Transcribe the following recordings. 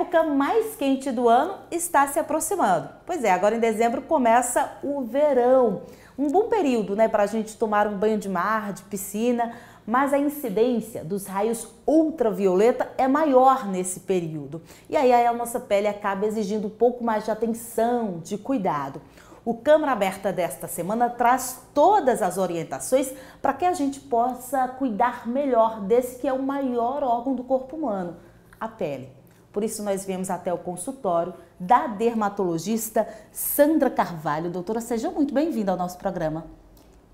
época mais quente do ano está se aproximando. Pois é, agora em dezembro começa o verão. Um bom período, né, para a gente tomar um banho de mar, de piscina, mas a incidência dos raios ultravioleta é maior nesse período. E aí a nossa pele acaba exigindo um pouco mais de atenção, de cuidado. O Câmara Aberta desta semana traz todas as orientações para que a gente possa cuidar melhor desse que é o maior órgão do corpo humano, a pele. Por isso nós viemos até o consultório da dermatologista Sandra Carvalho. Doutora, seja muito bem-vinda ao nosso programa.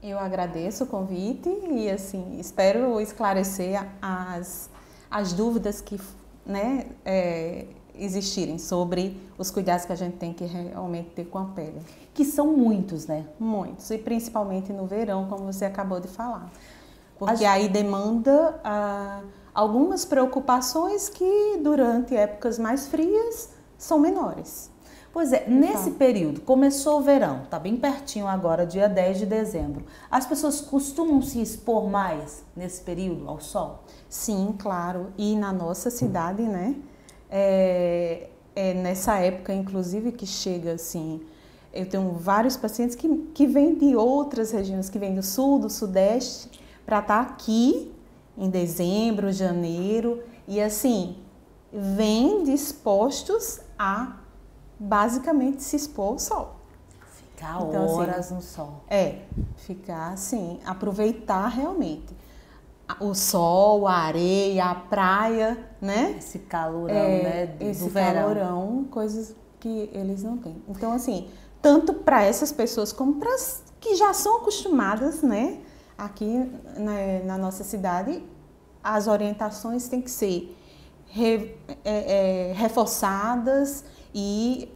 Eu agradeço o convite e assim, espero esclarecer as dúvidas que existirem sobre os cuidados que a gente tem que realmente ter com a pele. Que são muitos, né? Muitos, e principalmente no verão, como você acabou de falar. Porque aí demanda algumas preocupações que durante épocas mais frias são menores. Pois é, nesse período, começou o verão, tá bem pertinho agora, dia 10 de dezembro. As pessoas costumam se expor mais nesse período ao sol? Sim, claro. E na nossa cidade, né? Nessa época, inclusive, que chega assim, eu tenho vários pacientes que vêm de outras regiões, que vêm do sul, do sudeste, para estar aqui em dezembro, janeiro, e assim, vêm dispostos a basicamente se expor ao sol. Ficar então, horas assim, no sol. Ficar assim, aproveitar realmente o sol, a areia, a praia, né? Esse calorão, né? Esse calorão, coisas que eles não têm. Então, assim, tanto para essas pessoas como para as que já são acostumadas, né? Aqui na nossa cidade, as orientações têm que ser reforçadas e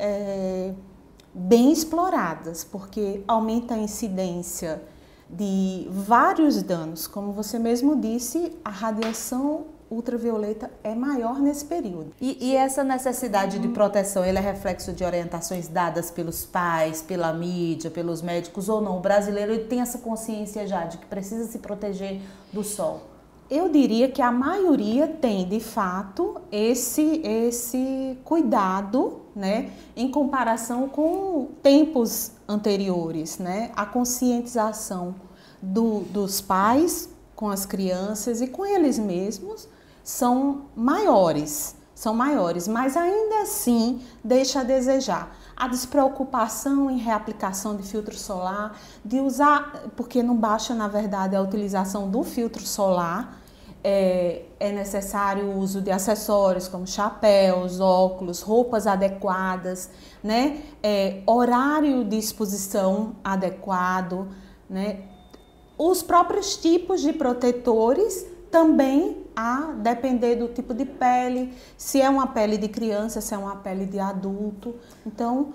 bem exploradas, porque aumenta a incidência de vários danos. Como você mesmo disse, a radiação ultravioleta é maior nesse período. E essa necessidade de proteção, ele é reflexo de orientações dadas pelos pais, pela mídia, pelos médicos ou não? O brasileiro ele tem essa consciência já de que precisa se proteger do sol? Eu diria que a maioria tem, de fato, esse cuidado, né, em comparação com tempos anteriores, né? A conscientização dos pais com as crianças e com eles mesmos são maiores, mas ainda assim deixa a desejar. A despreocupação em reaplicação de filtro solar, de usar, porque não basta na verdade a utilização do filtro solar, é necessário o uso de acessórios como chapéus, óculos, roupas adequadas, né? Horário de exposição adequado, né? Os próprios tipos de protetores também, a depender do tipo de pele, se é uma pele de criança, se é uma pele de adulto. Então,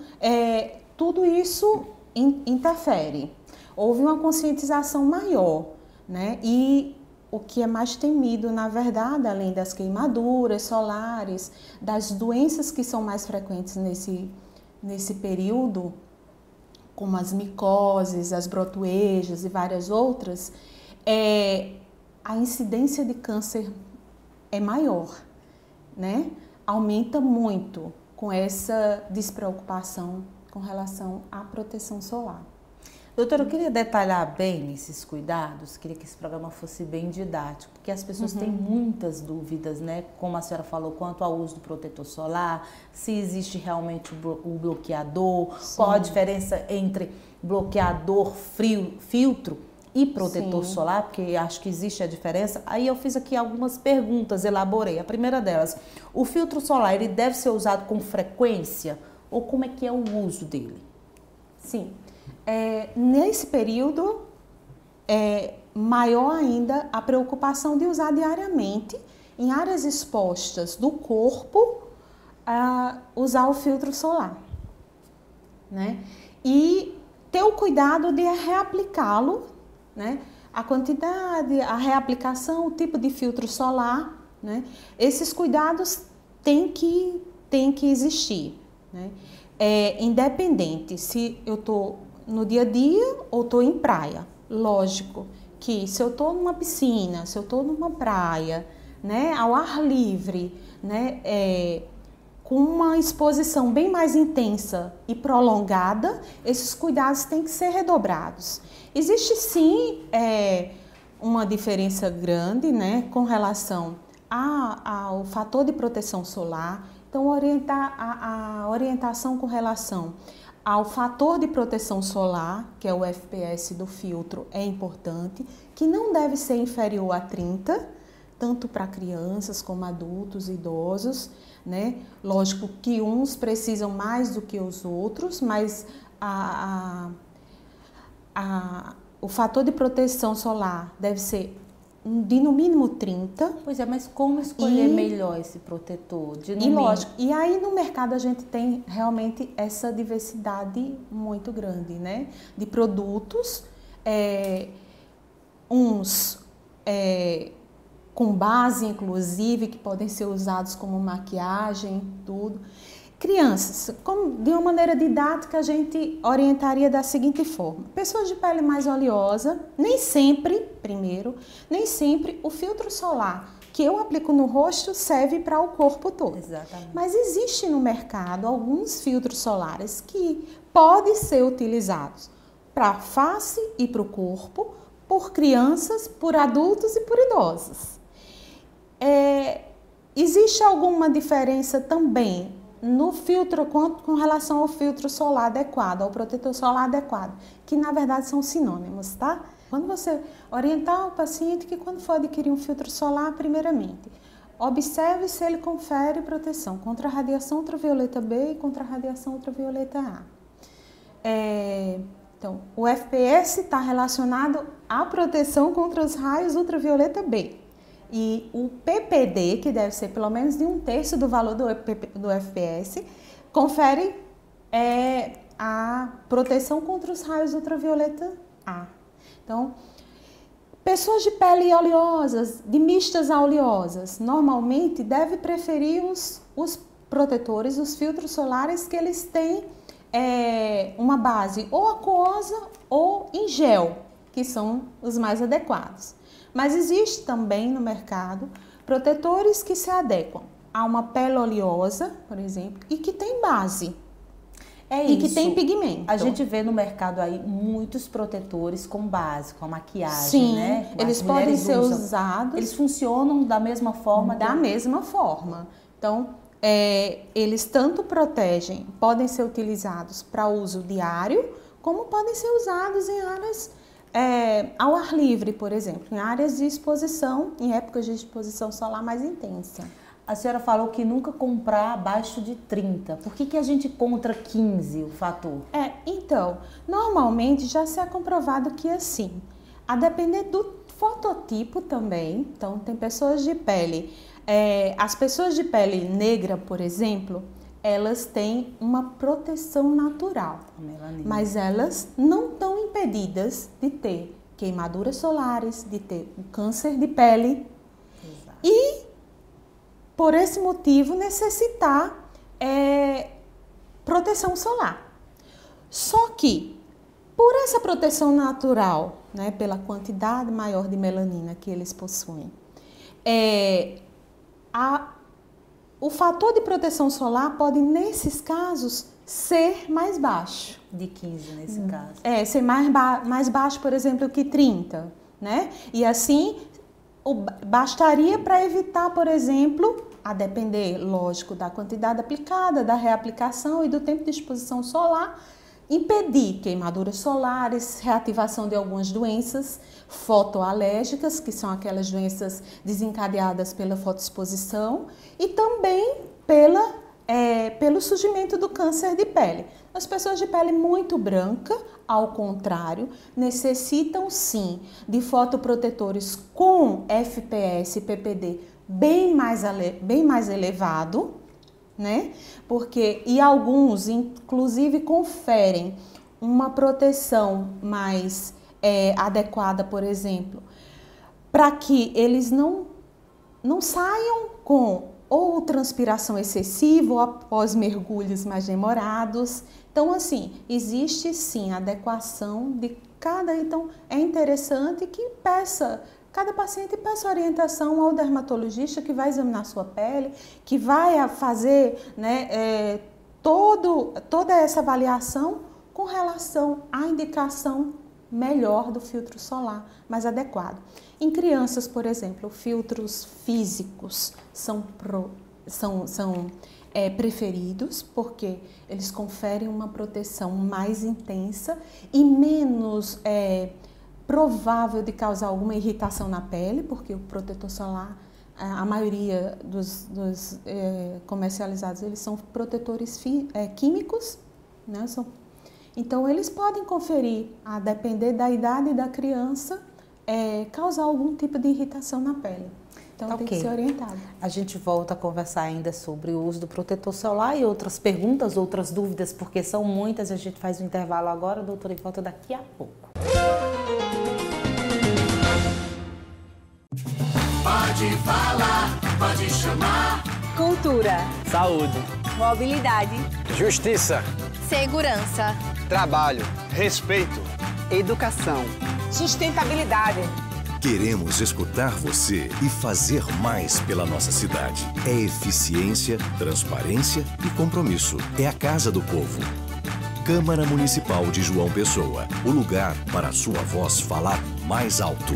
tudo isso interfere. Houve uma conscientização maior, né? E o que é mais temido, na verdade, além das queimaduras solares, das doenças que são mais frequentes nesse período, como as micoses, as brotoejas e várias outras, a incidência de câncer é maior, né? Aumenta muito com essa despreocupação com relação à proteção solar. Doutora, eu queria detalhar bem esses cuidados, queria que esse programa fosse bem didático, porque as pessoas têm muitas dúvidas, né? Como a senhora falou, quanto ao uso do protetor solar, se existe realmente o bloqueador, sim, qual a diferença entre bloqueador filtro e protetor, sim, solar, porque acho que existe a diferença. Aí eu fiz aqui algumas perguntas, elaborei. A primeira delas, o filtro solar, ele deve ser usado com frequência ou como é que é o uso dele? Sim. Nesse período, maior ainda a preocupação de usar diariamente em áreas expostas do corpo, usar o filtro solar, né? E ter o cuidado de reaplicá-lo, né? A quantidade, a reaplicação, o tipo de filtro solar, né? Esses cuidados têm que existir, né? Independente se eu estou no dia a dia ou estou em praia. Lógico que se eu estou numa piscina, se eu estou numa praia, né, ao ar livre, né, com uma exposição bem mais intensa e prolongada, esses cuidados têm que ser redobrados. Existe sim uma diferença grande, né, com relação ao fator de proteção solar. Então, a orientação com relação ao fator de proteção solar, que é o FPS do filtro, é importante, que não deve ser inferior a 30, tanto para crianças como adultos, idosos, né? Lógico que uns precisam mais do que os outros, mas o fator de proteção solar deve ser de no mínimo 30. Pois é, mas como escolher melhor esse protetor? Lógico, e aí no mercado a gente tem realmente essa diversidade muito grande, né? De produtos, uns com base inclusive, que podem ser usados como maquiagem, tudo. Crianças, de uma maneira didática, a gente orientaria da seguinte forma. Pessoas de pele mais oleosa, nem sempre o filtro solar que eu aplico no rosto serve para o corpo todo. Exatamente. Mas existe no mercado alguns filtros solares que podem ser utilizados para a face e para o corpo, por crianças, por adultos e por idosos. Existe alguma diferença também no filtro com relação ao filtro solar adequado, ao protetor solar adequado, que na verdade são sinônimos, tá? Quando você orientar o paciente que quando for adquirir um filtro solar, primeiramente, observe se ele confere proteção contra a radiação ultravioleta B e contra a radiação ultravioleta A. Então, o FPS está relacionado à proteção contra os raios ultravioleta B. E o PPD, que deve ser pelo menos de 1/3 do valor do FPS, confere a proteção contra os raios ultravioleta A. Então, pessoas de pele oleosas, de mistas a oleosas, normalmente deve preferir os protetores, os filtros solares que eles têm uma base ou aquosa ou em gel, que são os mais adequados. Mas existe também no mercado protetores que se adequam a uma pele oleosa, por exemplo, e que tem base. E que tem pigmento. A gente vê no mercado aí muitos protetores com base, com a maquiagem, sim, né? Eles podem ser usados. Eles funcionam da mesma forma? Da mesma forma. Então, eles tanto protegem, podem ser utilizados para uso diário, como podem ser usados em áreas ao ar livre, por exemplo, em áreas de exposição, em épocas de exposição solar mais intensa. A senhora falou que nunca comprar abaixo de 30. Por que a gente encontra 15, o fator? Então, normalmente já se é comprovado que assim, a depender do fototipo também, então tem pessoas de pele, as pessoas de pele negra, por exemplo, elas têm uma proteção natural, mas elas não estão impedidas de ter queimaduras solares, de ter o câncer de pele. Exato. E, por esse motivo, necessitar proteção solar. Só que, por essa proteção natural, né, pela quantidade maior de melanina que eles possuem, o fator de proteção solar pode, nesses casos, ser mais baixo. De 15, nesse caso. Ser mais baixo, por exemplo, que 30, né? E assim, bastaria para evitar, por exemplo, a depender, lógico, da quantidade aplicada, da reaplicação e do tempo de exposição solar, impedir queimaduras solares, reativação de algumas doenças fotoalérgicas, que são aquelas doenças desencadeadas pela fotoexposição, e também pelo surgimento do câncer de pele. As pessoas de pele muito branca, ao contrário, necessitam sim de fotoprotetores com FPS e PPD bem mais elevado, né? E alguns, inclusive, conferem uma proteção mais adequada, por exemplo, para que eles não saiam com ou transpiração excessiva ou após mergulhos mais demorados. Então, assim, existe sim adequação de cada. Então, é interessante que peça cada paciente peça orientação ao dermatologista que vai examinar sua pele, que vai fazer, né, toda essa avaliação com relação à indicação melhor do filtro solar, mais adequado. Em crianças, por exemplo, filtros físicos são preferidos porque eles conferem uma proteção mais intensa e menos provável de causar alguma irritação na pele, porque o protetor solar, a maioria dos comercializados, eles são protetores químicos, né? Então, eles podem conferir, a depender da idade da criança, causar algum tipo de irritação na pele. Então, tem que ser orientado. A gente volta a conversar ainda sobre o uso do protetor solar e outras perguntas, outras dúvidas, porque são muitas. A gente faz um intervalo agora, doutora, e volta daqui a pouco. Pode falar, pode chamar. Cultura, saúde, mobilidade, justiça, segurança, trabalho, respeito, educação, sustentabilidade. Queremos escutar você e fazer mais pela nossa cidade. É eficiência, transparência e compromisso. É a Casa do Povo. Câmara Municipal de João Pessoa. O lugar para a sua voz falar mais alto.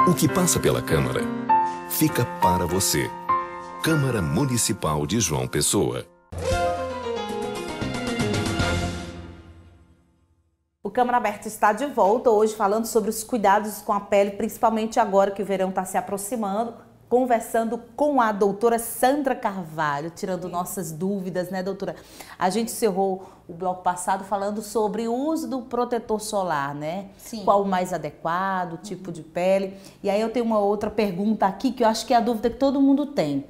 O que passa pela Câmara fica para você. Câmara Municipal de João Pessoa. O Câmara Aberta está de volta hoje falando sobre os cuidados com a pele, principalmente agora que o verão está se aproximando, conversando com a doutora Sandra Carvalho, tirando nossas dúvidas, né, doutora? A gente encerrou o bloco passado falando sobre o uso do protetor solar, né? Sim. Qual o mais adequado, o tipo de pele. E aí eu tenho uma outra pergunta aqui, que eu acho que é a dúvida que todo mundo tem.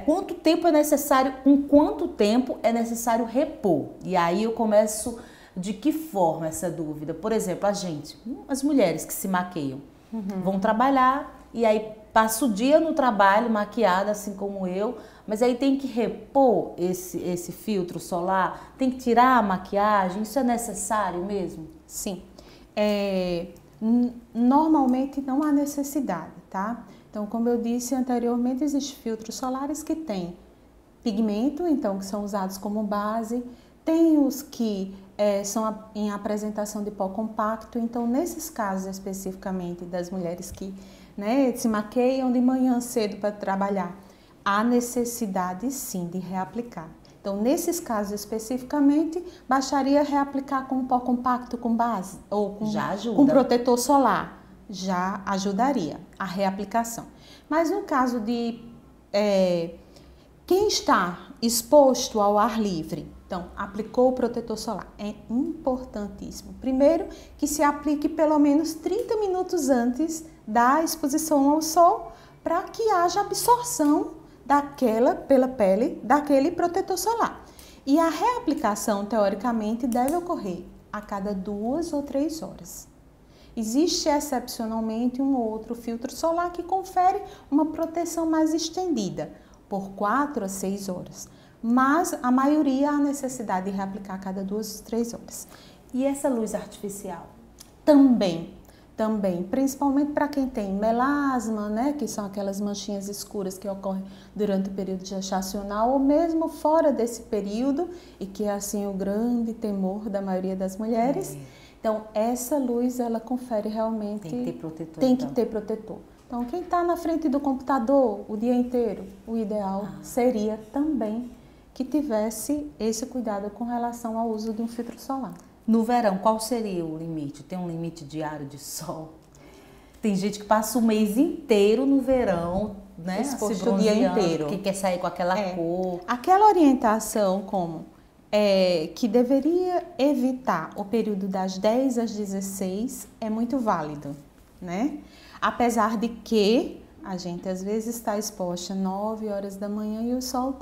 Quanto tempo é necessário, com quanto tempo é necessário repor? E aí eu começo de que forma essa dúvida? Por exemplo, as mulheres que se maqueiam, vão trabalhar e aí passa o dia no trabalho maquiada, assim como eu, mas aí tem que repor esse filtro solar, tem que tirar a maquiagem, isso é necessário mesmo? Sim. Normalmente não há necessidade, tá? Então, como eu disse anteriormente, existem filtros solares que têm pigmento, então, que são usados como base, tem os que são em apresentação de pó compacto, então, nesses casos especificamente das mulheres que, né, se maqueiam de manhã cedo para trabalhar, há necessidade sim de reaplicar. Então, nesses casos especificamente, bastaria reaplicar com pó compacto com base ou com protetor solar. Já ajudaria a reaplicação. Mas no caso de quem está exposto ao ar livre, então, aplicou o protetor solar, é importantíssimo. Primeiro, que se aplique pelo menos 30 minutos antes da exposição ao sol, para que haja absorção pela pele, daquele protetor solar. E a reaplicação, teoricamente, deve ocorrer a cada 2 ou 3 horas. Existe excepcionalmente um outro filtro solar que confere uma proteção mais estendida, por 4 a 6 horas. Mas a maioria há necessidade de reaplicar a cada 2 ou 3 horas. E essa luz artificial? Também, principalmente para quem tem melasma, né, que são aquelas manchinhas escuras que ocorrem durante o período gestacional ou mesmo fora desse período e que é assim o grande temor da maioria das mulheres. Então, essa luz, ela confere realmente... Tem que ter protetor. Tem que ter protetor. Então, quem está na frente do computador o dia inteiro, o ideal seria também que tivesse esse cuidado com relação ao uso de um filtro solar. No verão, qual seria o limite? Tem um limite diário de sol? Tem gente que passa o mês inteiro no verão, né? Exposto o dia inteiro. Que quer sair com aquela cor. Aquela orientação que deveria evitar o período das 10 às 16 é muito válido, né? Apesar de que a gente às vezes está exposta 9 horas da manhã e o sol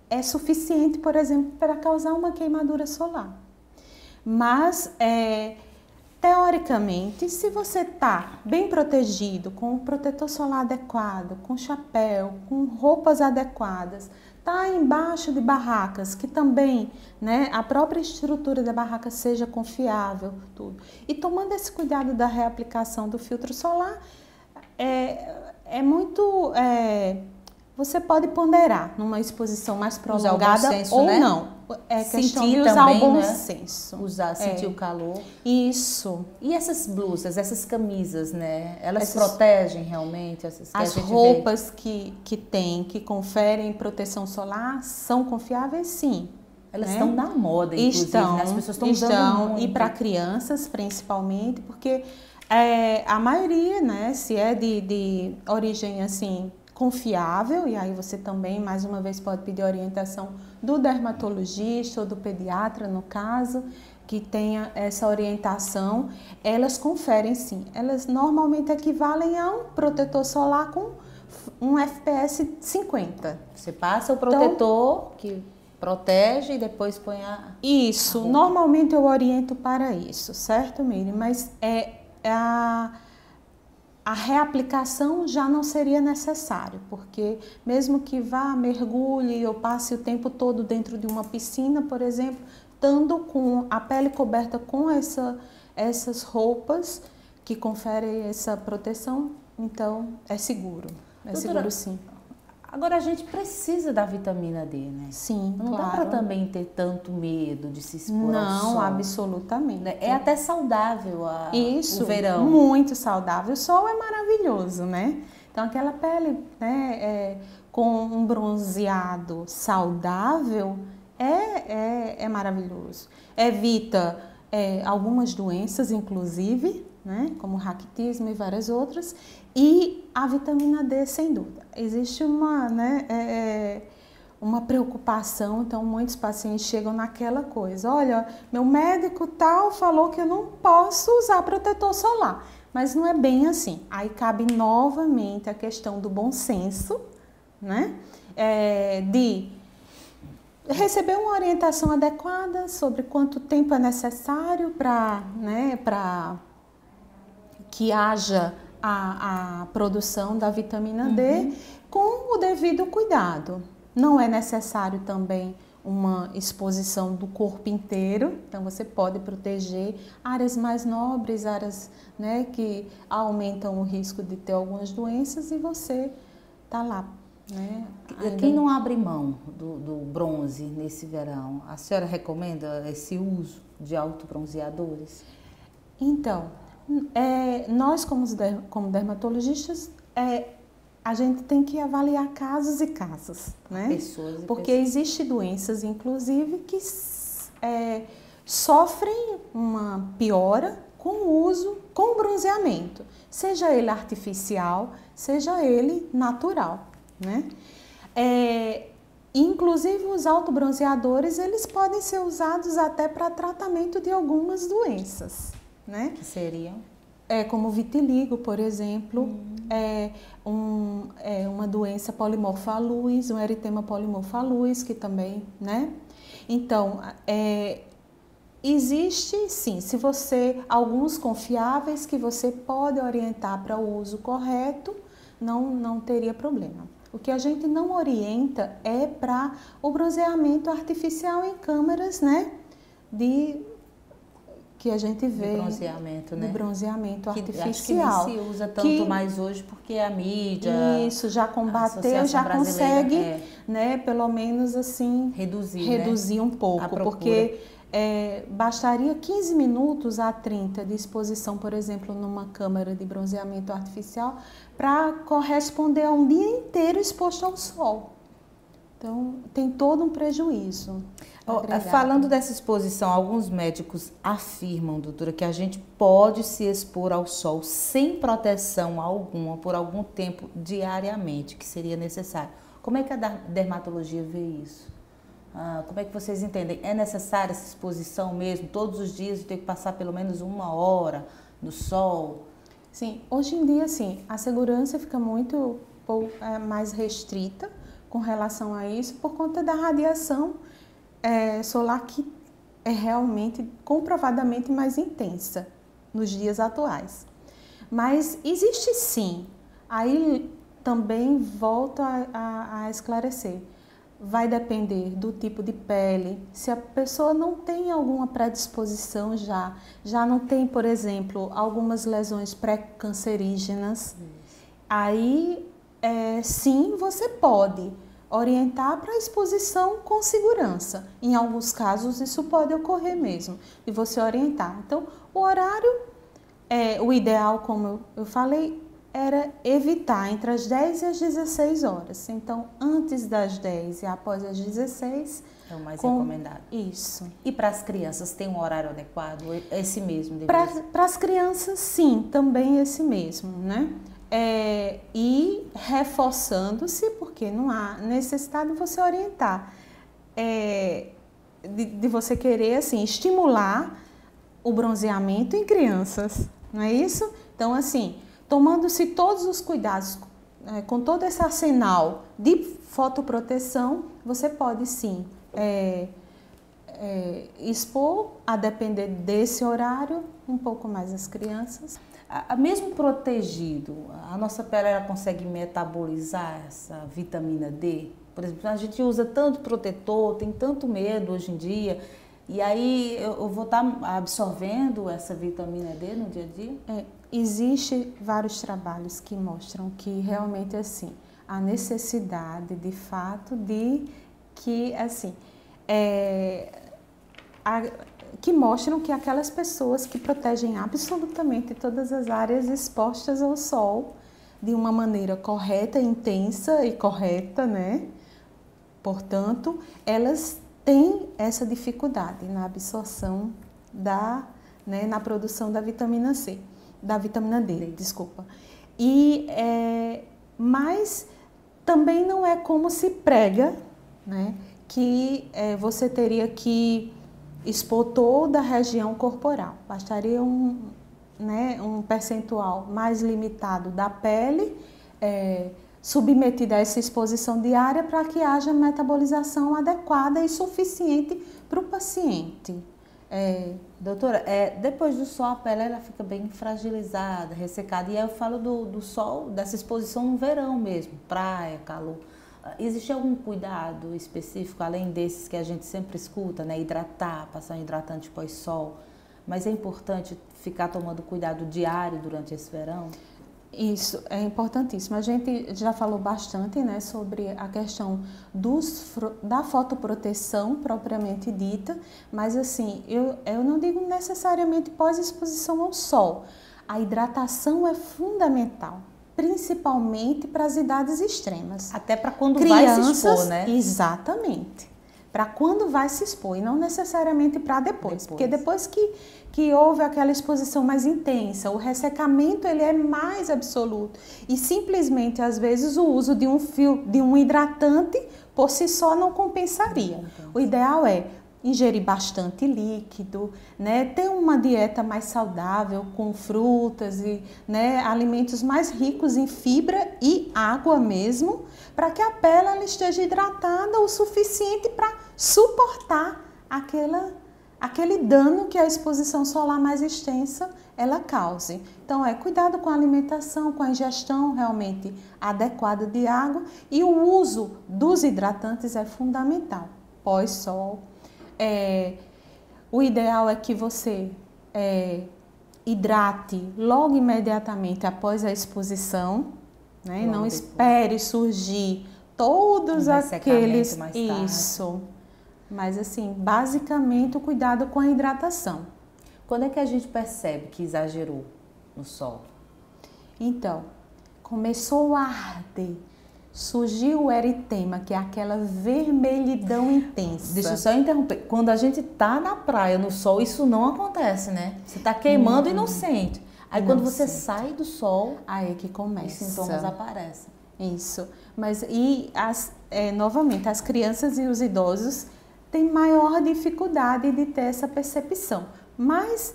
é suficiente, por exemplo, para causar uma queimadura solar. Mas, teoricamente, se você está bem protegido, com o protetor solar adequado, com chapéu, com roupas adequadas, está embaixo de barracas, que também, né, a própria estrutura da barraca seja confiável, tudo. E tomando esse cuidado da reaplicação do filtro solar, você pode ponderar numa exposição mais prolongada senso, ou né? não. É questão Sentir de usar também, o bom né? senso. Sentir o calor. Isso. E essas blusas, essas camisas, né? Elas Essas- protegem realmente? Essas que a As gente roupas que conferem proteção solar, são confiáveis, sim. vê? Elas né? estão na moda, inclusive, né? As pessoas estão usando muito. E para crianças, principalmente, porque a maioria, né, se é de origem, assim, confiável, e aí você também, mais uma vez, pode pedir orientação do dermatologista ou do pediatra, no caso, que tenha essa orientação, elas conferem sim. Elas normalmente equivalem a um protetor solar com um FPS 50. Você passa o protetor que protege e depois põe a... Isso, normalmente eu oriento para isso, certo, Miriam? Mas a reaplicação já não seria necessário, porque mesmo que vá, mergulhe ou passe o tempo todo dentro de uma piscina, por exemplo, estando com a pele coberta com essas roupas que conferem essa proteção, então é seguro. Doutora, seguro sim. Agora a gente precisa da vitamina D, né? Sim, Não dá claro. para também ter tanto medo de se expor ao Não, sol. absolutamente. Né? É até saudável Isso, o verão. muito saudável. O sol é maravilhoso, né? Então, aquela pele, né, com um bronzeado saudável é maravilhoso. Evita algumas doenças, inclusive, né, como raquitismo e várias outras. E a vitamina D, sem dúvida. Existe uma preocupação, então muitos pacientes chegam naquela coisa, olha, meu médico tal falou que eu não posso usar protetor solar, mas não é bem assim. Aí cabe novamente a questão do bom senso, né, de receber uma orientação adequada sobre quanto tempo é necessário para que haja a produção da vitamina D com o devido cuidado. Não é necessário também uma exposição do corpo inteiro, então você pode proteger áreas mais nobres, áreas, né, que aumentam o risco de ter algumas doenças e você tá lá, né? Quem não abre mão do bronze nesse verão, a senhora recomenda esse uso de autobronzeadores? Então, nós como dermatologistas, a gente tem que avaliar casos e casos, né? Pessoas e Porque pessoas. existem doenças, inclusive, que sofrem uma piora com o uso, com o bronzeamento, seja ele artificial, seja ele natural, né? Inclusive, os autobronzeadores, eles podem ser usados até para tratamento de algumas doenças, né? Que seriam? Como vitiligo, por exemplo, uma doença polimorfa à luz, um eritema polimorfo à luz, que também, né? Então, existe sim, alguns confiáveis que você pode orientar para o uso correto, não teria problema. O que a gente não orienta é para o bronzeamento artificial em câmeras, né? Que a gente vê De bronzeamento, né? de bronzeamento Que artificial. acho que nem se usa tanto mais hoje porque a mídia... Isso, já combateu, Associação já Brasileira, consegue, né, pelo menos assim, reduzir um pouco, porque bastaria 15 minutos a 30 de exposição, por exemplo, numa câmara de bronzeamento artificial, para corresponder a um dia inteiro exposto ao sol. Então, tem todo um prejuízo. Falando dessa exposição, alguns médicos afirmam, doutora, que a gente pode se expor ao sol sem proteção alguma por algum tempo diariamente, que seria necessário. Como é que a dermatologia vê isso? Como é que vocês entendem? É necessária essa exposição mesmo? Todos os dias ter que passar pelo menos 1 hora no sol? Sim, hoje em dia, sim, a segurança fica muito mais restrita com relação a isso por conta da radiação solar que é realmente comprovadamente mais intensa, nos dias atuais. Mas existe sim, aí também volto a esclarecer, vai depender do tipo de pele, se a pessoa não tem alguma predisposição já não tem, por exemplo, algumas lesões pré-cancerígenas, aí sim você pode orientar para a exposição com segurança. Em alguns casos isso pode ocorrer mesmo, e você orientar. Então, o horário, o ideal, como eu falei, era evitar entre as 10 e as 16 horas. Então, antes das 10 e após as 16... É o mais recomendado. Isso. E para as crianças, tem um horário adequado? Esse mesmo? Para as crianças, sim, também esse mesmo, né? E reforçando-se, porque não há necessidade de você orientar, de você querer, assim, estimular o bronzeamento em crianças, não é isso? Então, assim, tomando-se todos os cuidados, com todo esse arsenal de fotoproteção, você pode sim expor, a depender desse horário, um pouco mais as crianças. Mesmo protegido, a nossa pele ela consegue metabolizar essa vitamina D? Por exemplo, a gente usa tanto protetor, tem tanto medo hoje em dia, e aí eu vou estar absorvendo essa vitamina D no dia a dia? Existem vários trabalhos que mostram que realmente assim, a necessidade de fato de que assim, que mostram que aquelas pessoas que protegem absolutamente todas as áreas expostas ao sol de uma maneira correta, intensa e correta, né? Portanto, elas têm essa dificuldade na absorção na produção da vitamina C. Da vitamina D, desculpa. Mas também não é como se prega, né, que você teria que expor toda a região corporal. Bastaria um percentual mais limitado da pele submetida a essa exposição diária para que haja metabolização adequada e suficiente para o paciente. Doutora, depois do sol a pele ela fica bem fragilizada, ressecada, e aí eu falo do sol, dessa exposição no verão mesmo, praia, calor. Existe algum cuidado específico, além desses que a gente sempre escuta, né? Hidratar, passar um hidratante pós-sol, mas é importante ficar tomando cuidado diário durante esse verão? Isso é importantíssimo. A gente já falou bastante, né, sobre a questão da fotoproteção propriamente dita, mas assim, eu não digo necessariamente pós-exposição ao sol. A hidratação é fundamental, principalmente para as idades extremas. Até para quando vai se expor, né? Exatamente. Para quando vai se expor e não necessariamente para depois. Porque depois que houve aquela exposição mais intensa, o ressecamento ele é mais absoluto. E simplesmente, às vezes, o uso de um hidratante por si só não compensaria. O ideal é ingerir bastante líquido, né? Ter uma dieta mais saudável com frutas e, né, alimentos mais ricos em fibra e água mesmo, para que a pele ela esteja hidratada o suficiente para suportar aquele dano que a exposição solar mais extensa ela cause. Então, cuidado com a alimentação, com a ingestão realmente adequada de água, e o uso dos hidratantes é fundamental. Pós-sol, o ideal é que você hidrate logo imediatamente após a exposição, né? Logo não espere surgir todos aqueles... Mais tarde. Isso. Mas assim, basicamente o cuidado com a hidratação. Quando é que a gente percebe que exagerou no sol? Então, começou a arder, surgiu o eritema, que é aquela vermelhidão intensa. Deixa eu só interromper. Quando a gente tá na praia, no sol, isso não acontece, né? Você tá queimando e não sente. Aí quando você sai do sol, aí é que começa. Os sintomas aparecem. Isso. Mas novamente, as crianças e os idosos têm maior dificuldade de ter essa percepção. Mas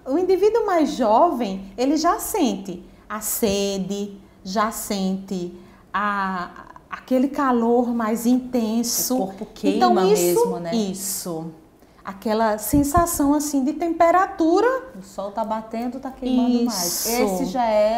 o indivíduo mais jovem, ele já sente a sede, já sente aquele calor mais intenso. O corpo queima mesmo, né? Isso. aquela sensação assim de temperatura. O sol tá batendo, tá queimando mais. Isso.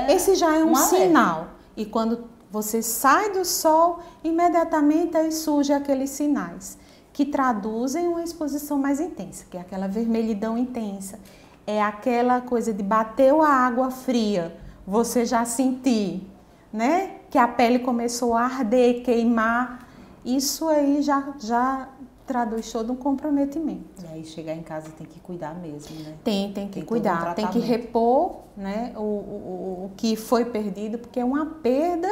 Esse já é um alerta. sinal. E quando você sai do sol, imediatamente aí surgem aqueles sinais que traduzem uma exposição mais intensa, que é aquela vermelhidão intensa. É aquela coisa de bateu a água fria, você já sentir, né? Que a pele começou a arder, queimar. Isso aí já traduz todo um comprometimento. E aí chegar em casa tem que cuidar mesmo, né? Tem que cuidar, tem que repor, né, o que foi perdido, porque é uma perda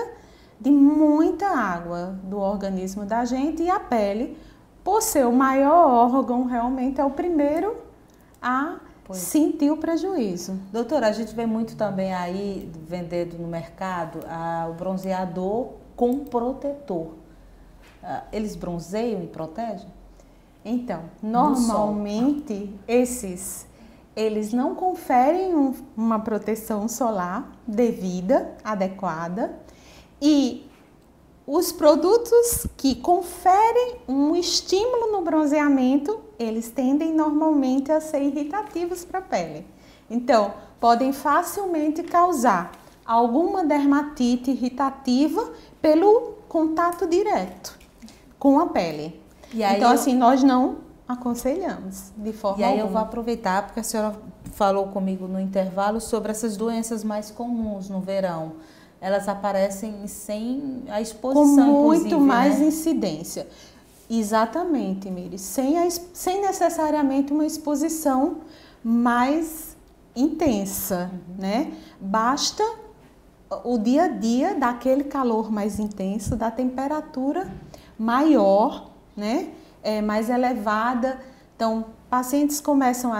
de muita água do organismo da gente, e a pele, por ser o maior órgão, realmente é o primeiro a sentir o prejuízo. Doutora, a gente vê muito também aí, vendendo no mercado, o bronzeador com protetor. Eles bronzeiam e protegem? Então, normalmente eles não conferem uma proteção solar devida, adequada, e os produtos que conferem um estímulo no bronzeamento, eles tendem normalmente a ser irritativos para a pele. Então, podem facilmente causar alguma dermatite irritativa pelo contato direto com a pele. Então, assim, nós não aconselhamos de forma alguma. E aí eu vou aproveitar, porque a senhora falou comigo no intervalo sobre essas doenças mais comuns no verão. Elas aparecem sem a exposição, com muito mais né? incidência. Exatamente, Miri. Sem necessariamente uma exposição mais intensa, né? Basta o dia a dia daquele calor mais intenso, da temperatura maior, né? Mais elevada. Então, pacientes começam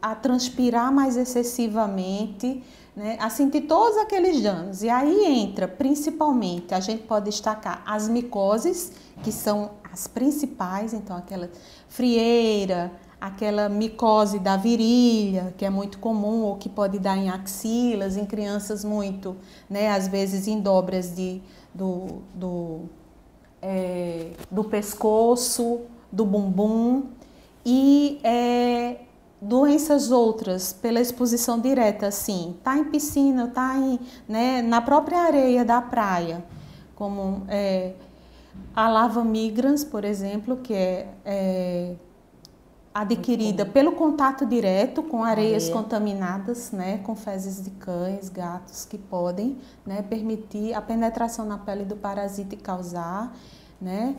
a transpirar mais excessivamente, né, a sentir todos aqueles danos. E aí entra, principalmente, a gente pode destacar as micoses, que são as principais, então aquela frieira, aquela micose da virilha, que é muito comum, ou que pode dar em axilas, em crianças muito, né, às vezes em dobras do pescoço, do bumbum, e doenças outras pela exposição direta, assim, tá em piscina, tá né, na própria areia da praia, como a lava migrans, por exemplo, que é adquirida pelo contato direto com areias contaminadas, né, com fezes de cães, gatos, que podem, né, permitir a penetração na pele do parasita e causar, né,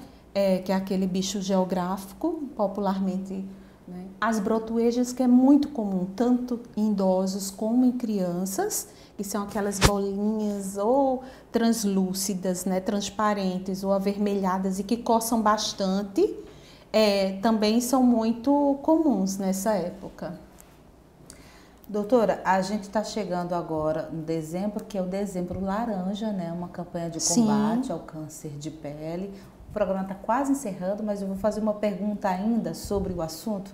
que é aquele bicho geográfico, popularmente, né, as brotoejas, que é muito comum, tanto em idosos como em crianças, que são aquelas bolinhas ou translúcidas, né, transparentes ou avermelhadas e que coçam bastante, também são muito comuns nessa época. Doutora, a gente está chegando agora no dezembro, que é o Dezembro Laranja, né? Uma campanha de combate ao câncer de pele. O programa está quase encerrando, mas eu vou fazer uma pergunta ainda sobre o assunto,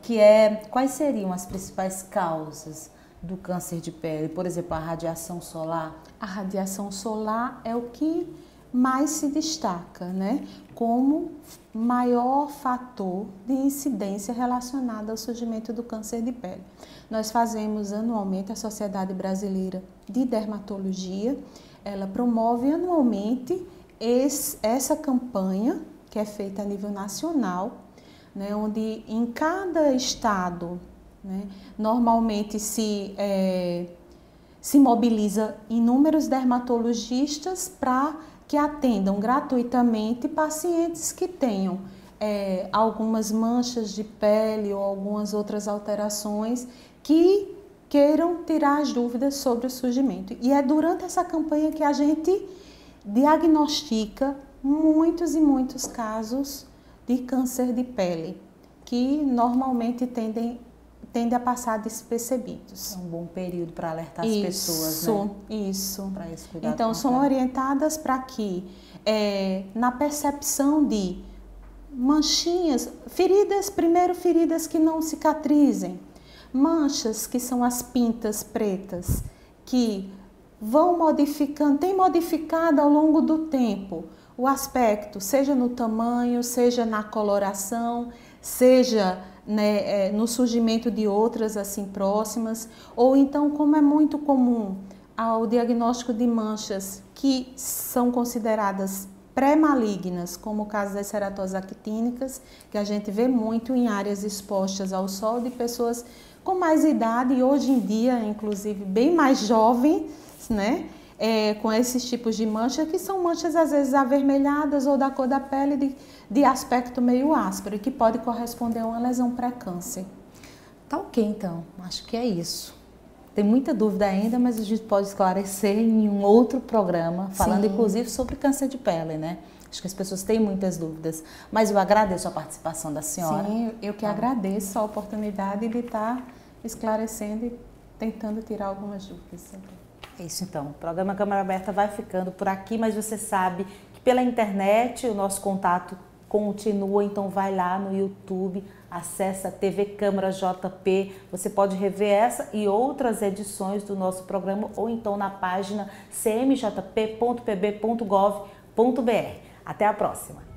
que é: quais seriam as principais causas do câncer de pele? Por exemplo, a radiação solar? A radiação solar é o que mais se destaca, né, como maior fator de incidência relacionado ao surgimento do câncer de pele. Nós fazemos anualmente, a Sociedade Brasileira de Dermatologia, ela promove anualmente essa campanha, que é feita a nível nacional, né, onde em cada estado, né, normalmente se mobiliza inúmeros dermatologistas para que atendam gratuitamente pacientes que tenham algumas manchas de pele ou algumas outras alterações que queiram tirar as dúvidas sobre o surgimento. E é durante essa campanha que a gente diagnostica muitos e muitos casos de câncer de pele, que normalmente tende a passar despercebidos. É um bom período para alertar as pessoas, né? Isso. Para esse cuidado. Então, são orientadas para que, na percepção de manchinhas, feridas que não cicatrizem, manchas, que são as pintas pretas, que vão tem modificado ao longo do tempo o aspecto, seja no tamanho, seja na coloração, seja né, no surgimento de outras assim próximas, ou então, como é muito comum, ao diagnóstico de manchas que são consideradas pré-malignas, como o caso das ceratoses actínicas, que a gente vê muito em áreas expostas ao sol de pessoas com mais idade e hoje em dia, inclusive, bem mais jovens, né? Com esses tipos de manchas, que são manchas às vezes avermelhadas ou da cor da pele de aspecto meio áspero e que pode corresponder a uma lesão pré-câncer. Tá ok, então. Acho que é isso. Tem muita dúvida ainda, mas a gente pode esclarecer em um outro programa, falando inclusive sobre câncer de pele, né? Acho que as pessoas têm muitas dúvidas. Mas eu agradeço a participação da senhora. Sim, eu que agradeço a oportunidade de estar esclarecendo e tentando tirar algumas dúvidas. É isso então, o programa Câmara Aberta vai ficando por aqui, mas você sabe que pela internet o nosso contato continua, então vai lá no YouTube, acessa a TV Câmara JP, você pode rever essa e outras edições do nosso programa ou então na página cmjp.pb.gov.br. Até a próxima!